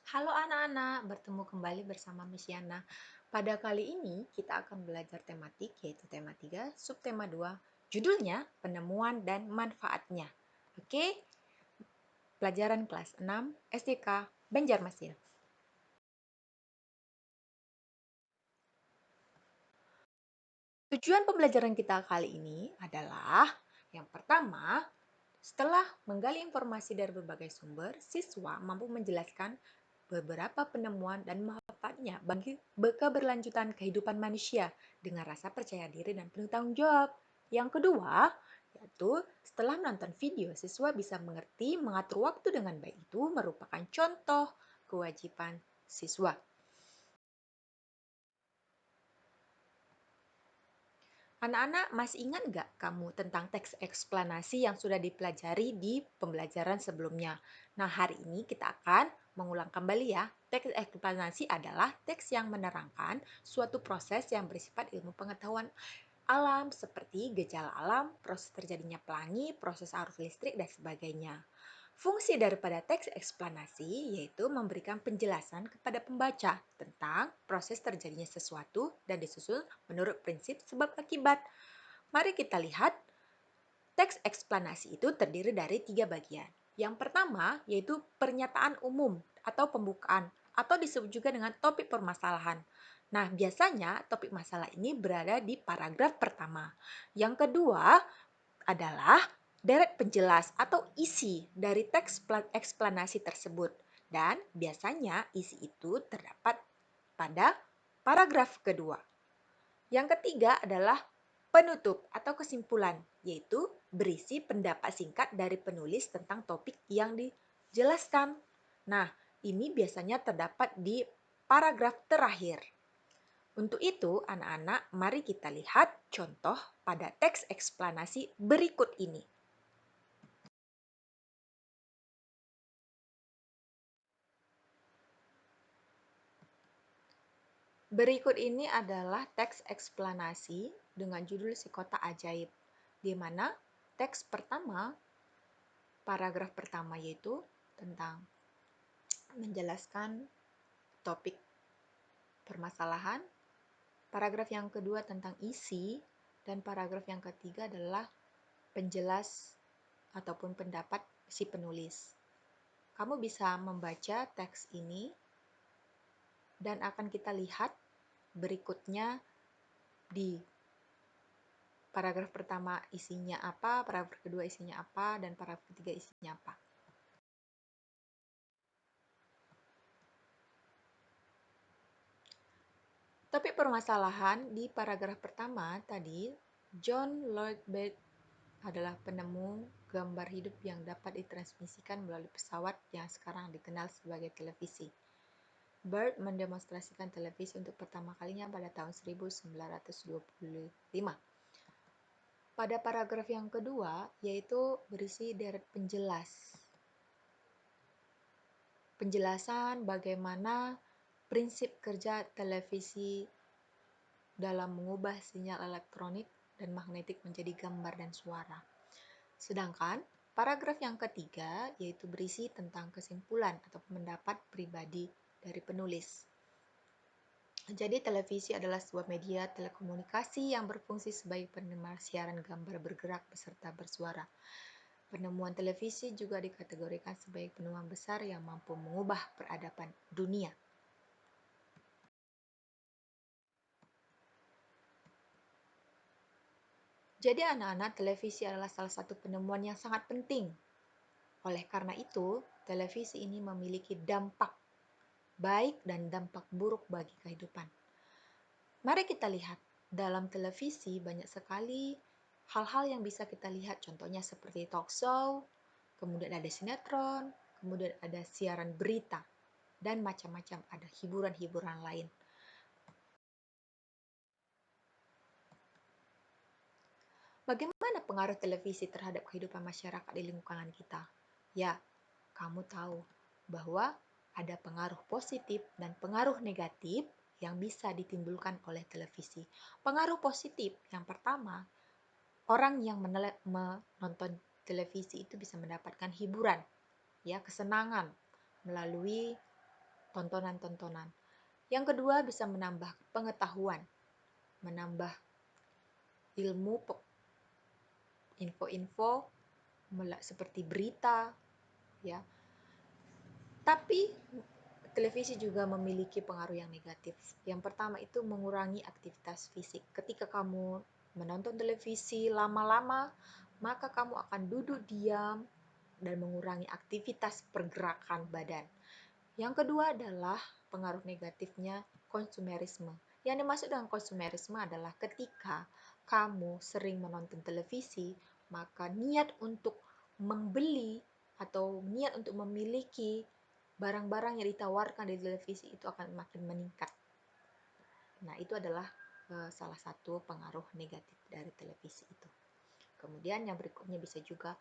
Halo anak-anak, bertemu kembali bersama Miss Yana. Pada kali ini kita akan belajar tematik yaitu tema 3, subtema 2, judulnya penemuan dan manfaatnya. Oke, pelajaran kelas 6 SDK Banjarmasin. Tujuan pembelajaran kita kali ini adalah yang pertama, setelah menggali informasi dari berbagai sumber, siswa mampu menjelaskan beberapa penemuan dan manfaatnya bagi keberlanjutan kehidupan manusia dengan rasa percaya diri dan penuh tanggung jawab. Yang kedua, yaitu setelah menonton video, siswa bisa mengerti mengatur waktu dengan baik itu merupakan contoh kewajiban siswa. Anak-anak masih ingat nggak kamu tentang teks eksplanasi yang sudah dipelajari di pembelajaran sebelumnya? Nah, hari ini kita akan mengulang kembali ya. Teks eksplanasi adalah teks yang menerangkan suatu proses yang bersifat ilmu pengetahuan alam seperti gejala alam, proses terjadinya pelangi, proses arus listrik, dan sebagainya. Fungsi daripada teks eksplanasi yaitu memberikan penjelasan kepada pembaca tentang proses terjadinya sesuatu dan disusun menurut prinsip sebab akibat. Mari kita lihat, teks eksplanasi itu terdiri dari 3 bagian. Yang pertama yaitu pernyataan umum atau pembukaan atau disebut juga dengan topik permasalahan. Nah, biasanya topik masalah ini berada di paragraf pertama. Yang kedua adalah deret penjelas atau isi dari teks eksplanasi tersebut. Dan biasanya isi itu terdapat pada paragraf kedua. Yang ketiga adalah penutup atau kesimpulan, yaitu berisi pendapat singkat dari penulis tentang topik yang dijelaskan. Nah, ini biasanya terdapat di paragraf terakhir. Untuk itu, anak-anak, mari kita lihat contoh pada teks eksplanasi berikut ini. Berikut ini adalah teks eksplanasi dengan judul Si Kota Ajaib, di mana teks pertama, paragraf pertama yaitu tentang menjelaskan topik permasalahan, paragraf yang kedua tentang isi, dan paragraf yang ketiga adalah penjelas ataupun pendapat si penulis. Kamu bisa membaca teks ini dan akan kita lihat berikutnya di paragraf pertama isinya apa, paragraf kedua isinya apa, dan paragraf ketiga isinya apa. Topik permasalahan di paragraf pertama tadi, John Lloyd Wright adalah penemu gambar hidup yang dapat ditransmisikan melalui pesawat yang sekarang dikenal sebagai televisi. Bird mendemonstrasikan televisi untuk pertama kalinya pada tahun 1925. Pada paragraf yang kedua, yaitu berisi deret penjelasan bagaimana prinsip kerja televisi dalam mengubah sinyal elektronik dan magnetik menjadi gambar dan suara. Sedangkan paragraf yang ketiga yaitu berisi tentang kesimpulan atau pendapat pribadi dari penulis. Jadi televisi adalah sebuah media telekomunikasi yang berfungsi sebagai pendengar siaran gambar bergerak beserta bersuara. Penemuan televisi juga dikategorikan sebagai penemuan besar yang mampu mengubah peradaban dunia. Jadi anak-anak, televisi adalah salah satu penemuan yang sangat penting. Oleh karena itu, televisi ini memiliki dampak baik dan dampak buruk bagi kehidupan. Mari kita lihat, dalam televisi banyak sekali hal-hal yang bisa kita lihat, contohnya seperti talk show, kemudian ada sinetron, kemudian ada siaran berita, dan macam-macam ada hiburan-hiburan lain. Bagaimana pengaruh televisi terhadap kehidupan masyarakat di lingkungan kita? Ya, kamu tahu bahwa ada pengaruh positif dan pengaruh negatif yang bisa ditimbulkan oleh televisi. Pengaruh positif yang pertama, orang yang menonton televisi itu bisa mendapatkan hiburan, ya, kesenangan melalui tontonan-tontonan. Yang kedua, bisa menambah pengetahuan, menambah ilmu, info-info seperti berita, ya. Tapi televisi juga memiliki pengaruh yang negatif. Yang pertama itu mengurangi aktivitas fisik. Ketika kamu menonton televisi lama-lama, maka kamu akan duduk diam dan mengurangi aktivitas pergerakan badan. Yang kedua adalah pengaruh negatifnya konsumerisme. Yang dimaksud dengan konsumerisme adalah ketika kamu sering menonton televisi, maka niat untuk membeli atau niat untuk memiliki barang-barang yang ditawarkan di televisi itu akan makin meningkat. Nah, itu adalah salah satu pengaruh negatif dari televisi itu. Kemudian yang berikutnya bisa juga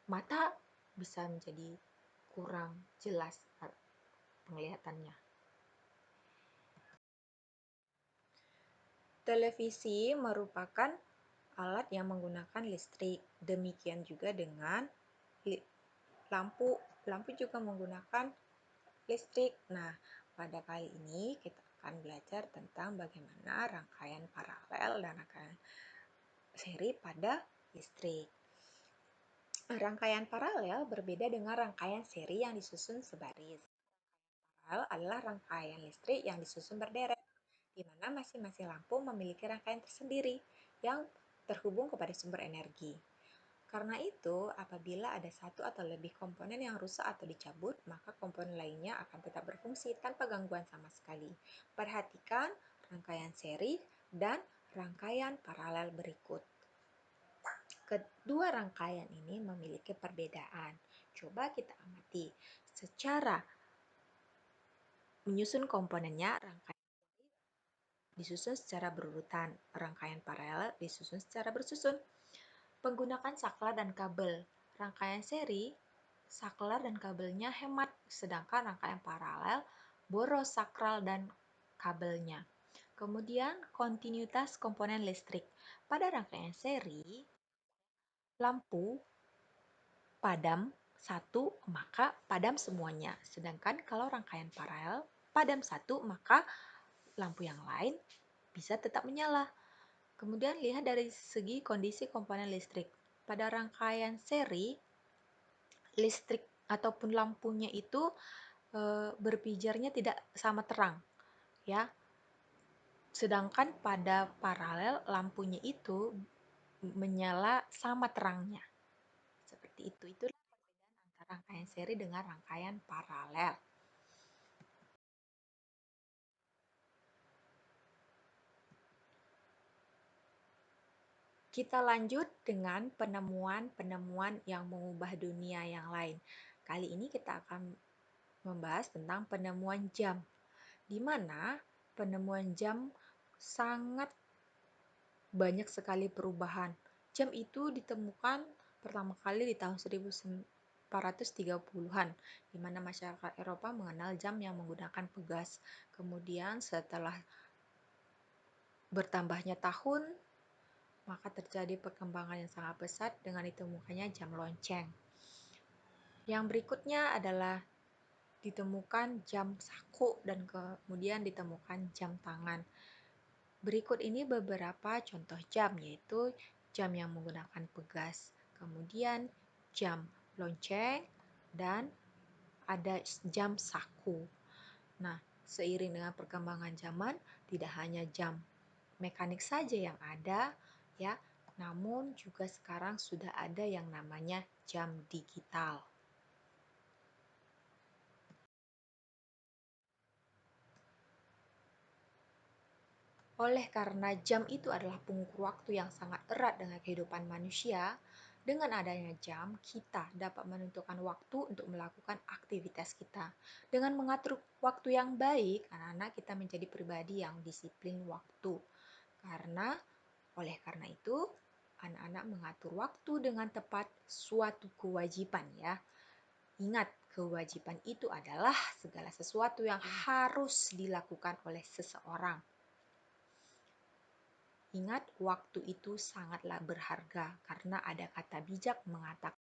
mata bisa menjadi kurang jelas penglihatannya. Televisi merupakan alat yang menggunakan listrik. Demikian juga dengan lampu. Lampu juga menggunakan listrik. Nah, pada kali ini kita akan belajar tentang bagaimana rangkaian paralel dan rangkaian seri pada listrik. Rangkaian paralel berbeda dengan rangkaian seri yang disusun sebaris. Paralel adalah rangkaian listrik yang disusun berderet, di mana masing-masing lampu memiliki rangkaian tersendiri yang terhubung kepada sumber energi. Karena itu, apabila ada satu atau lebih komponen yang rusak atau dicabut, maka komponen lainnya akan tetap berfungsi tanpa gangguan sama sekali. Perhatikan rangkaian seri dan rangkaian paralel berikut. Kedua rangkaian ini memiliki perbedaan. Coba kita amati. Secara menyusun komponennya, rangkaian disusun secara berurutan, rangkaian paralel disusun secara bersusun. Menggunakan saklar dan kabel. Rangkaian seri, saklar dan kabelnya hemat, sedangkan rangkaian paralel boros sakral dan kabelnya. Kemudian, kontinuitas komponen listrik. Pada rangkaian seri, lampu padam satu, maka padam semuanya. Sedangkan kalau rangkaian paralel, padam satu, maka lampu yang lain bisa tetap menyala. Kemudian lihat dari segi kondisi komponen listrik. Pada rangkaian seri, listrik ataupun lampunya itu berpijarnya tidak sama terang, ya. Sedangkan pada paralel lampunya itu menyala sama terangnya. Seperti itu. Itulah perbedaan antara rangkaian seri dengan rangkaian paralel. Kita lanjut dengan penemuan-penemuan yang mengubah dunia yang lain. Kali ini kita akan membahas tentang penemuan jam, di mana penemuan jam sangat banyak sekali perubahan. Jam itu ditemukan pertama kali di tahun 1430-an, di mana masyarakat Eropa mengenal jam yang menggunakan pegas. Kemudian setelah bertambahnya tahun, maka terjadi perkembangan yang sangat pesat dengan ditemukannya jam lonceng. Yang berikutnya adalah ditemukan jam saku dan kemudian ditemukan jam tangan. Berikut ini beberapa contoh jam, yaitu jam yang menggunakan pegas, kemudian jam lonceng, dan ada jam saku. Nah, seiring dengan perkembangan zaman, tidak hanya jam mekanik saja yang ada, ya, namun juga sekarang sudah ada yang namanya jam digital. Oleh karena jam itu adalah pengukur waktu yang sangat erat dengan kehidupan manusia, dengan adanya jam, kita dapat menentukan waktu untuk melakukan aktivitas kita. Dengan mengatur waktu yang baik, anak-anak kita menjadi pribadi yang disiplin waktu. Oleh karena itu, anak-anak mengatur waktu dengan tepat suatu kewajiban, ya. Ingat, kewajiban itu adalah segala sesuatu yang harus dilakukan oleh seseorang. Ingat, waktu itu sangatlah berharga karena ada kata bijak mengatakan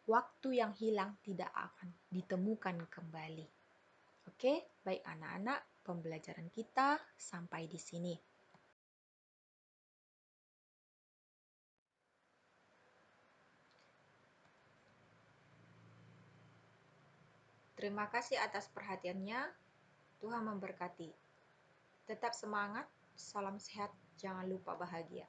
Waktu yang hilang tidak akan ditemukan kembali. Oke, baik anak-anak, pembelajaran kita sampai di sini. Terima kasih atas perhatiannya. Tuhan memberkati. Tetap semangat, salam sehat, jangan lupa bahagia.